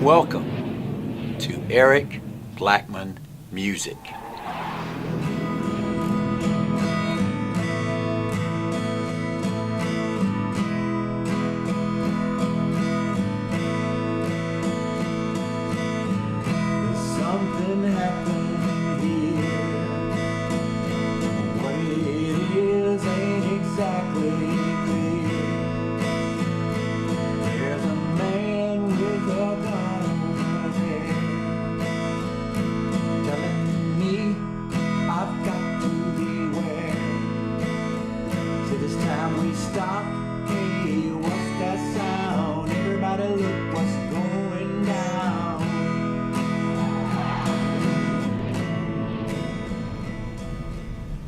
Welcome to Eric Blackman Music. Something happened here. What it is ain't exactly clear. There's a man with a gun on his head, telling me I've got to beware. So this time we stop. Hey, what's that sound? Everybody look what's going down.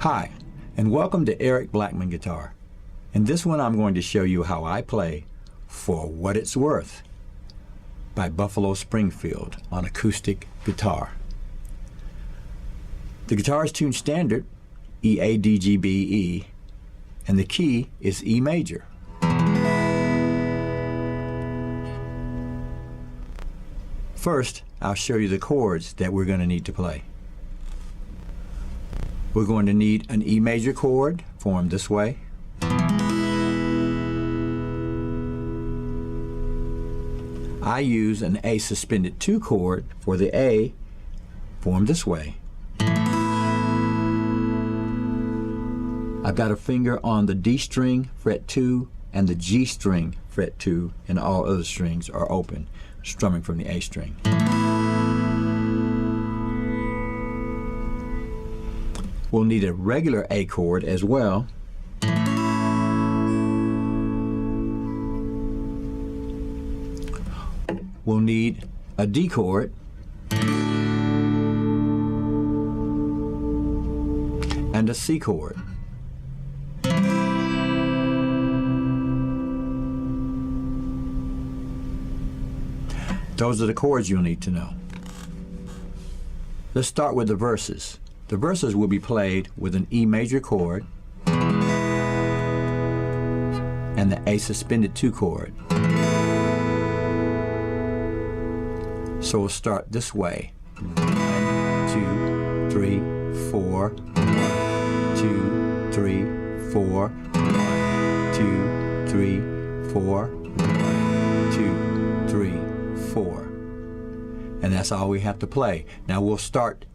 Hi, and welcome to Eric Blackman Guitar. In this one I'm going to show you how I play For What It's Worth by Buffalo Springfield on acoustic guitar. The guitar is tuned standard, E, A, D, G, B, E, and the key is E major. First, I'll show you the chords that we're going to need to play. We're going to need an E major chord formed this way. I use an A suspended 2 chord for the A formed this way. I've got a finger on the D string, fret 2, and the G string, fret 2, and all other strings are open, strumming from the A string. We'll need a regular A chord as well. We'll need a D chord and a C chord. Those are the chords you'll need to know. Let's start with the verses. The verses will be played with an E major chord and the A suspended 2 chord. So we'll start this way. 1, 2, 3, 4. 1, 2, 3, 4. 1, 2, 3, 4. 1, 2, 3, 4. And that's all we have to play. Now we'll start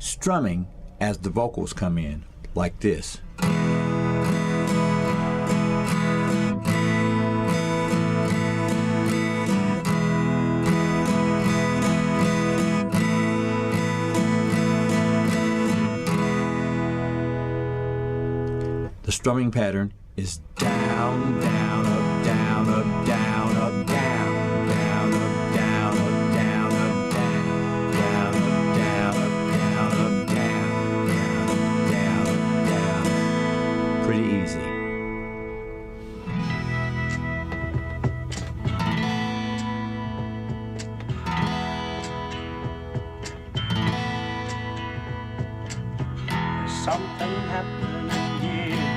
strumming as the vocals come in, like this. The strumming pattern is down, down, up, down, up, down, up, down, down, up, down, up, down, up, down, down, up, down, up, down, up, down, down, up, down. Pretty easy. Something happened here.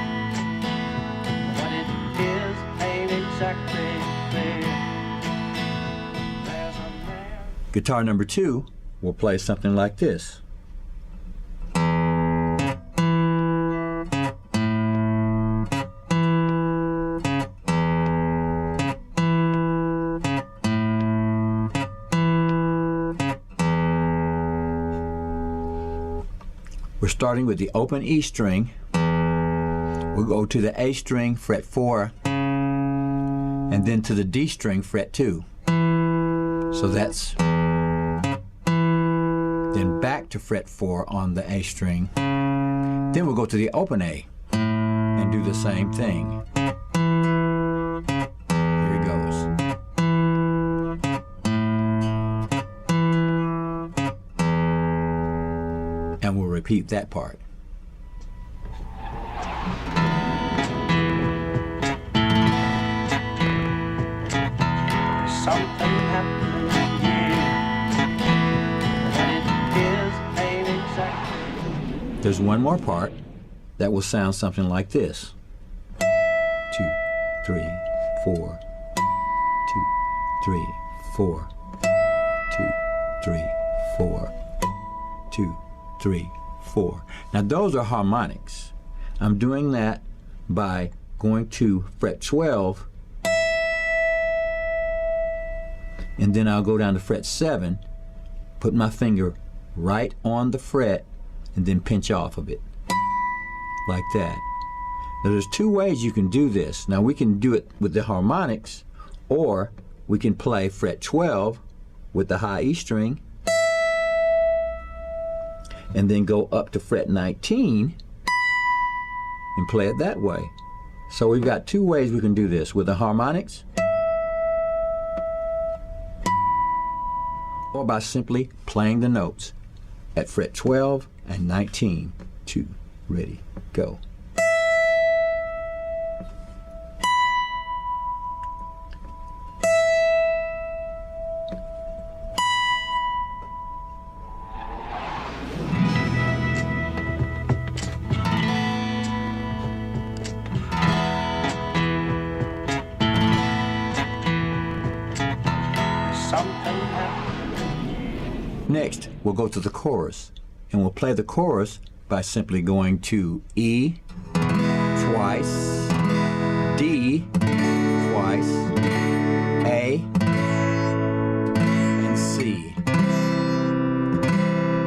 What it is ain't exactly clear. There's a man. Guitar number 2 will play something like this. We're starting with the open E string. We'll go to the A string, fret 4, and then to the D string, fret 2. So that's then back to fret 4 on the A string. Then we'll go to the open A and do the same thing. Here it goes. And we'll repeat that part. Something happened here. What it is ain't exactly. There's one more part that will sound something like this. 2, 3, 4. 2, 3, 4. 2, 3, 4. 2, 3, 4. Now those are harmonics. I'm doing that by going to fret 12, and then I'll go down to fret 7, put my finger right on the fret, and then pinch off of it, like that. Now there's two ways you can do this. Now we can do it with the harmonics, or we can play fret 12 with the high E string, and then go up to fret 19 and play it that way. So we've got two ways we can do this, with the harmonics or by simply playing the notes at fret 12 and 19. 2, ready, go. Next, we'll go to the chorus, and we'll play the chorus by simply going to E twice, D twice, A, and C.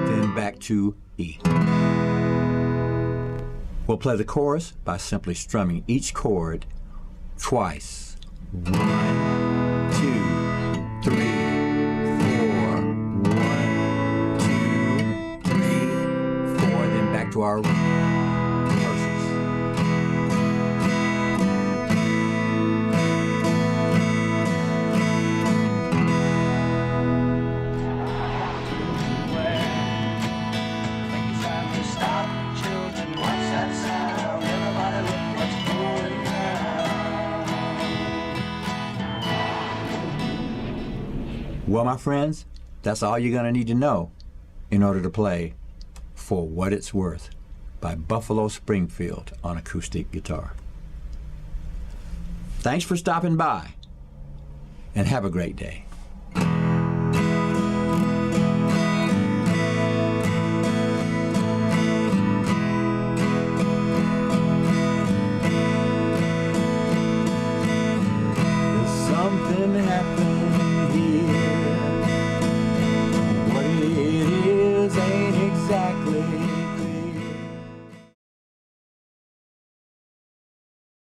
Then back to E. We'll play the chorus by simply strumming each chord twice. 1, 2, 3, 4, 1, 2, 3, 4, then back to our verses. Well, my friends, that's all you're going to need to know in order to play For What It's Worth by Buffalo Springfield on acoustic guitar. Thanks for stopping by, and have a great day. Something happened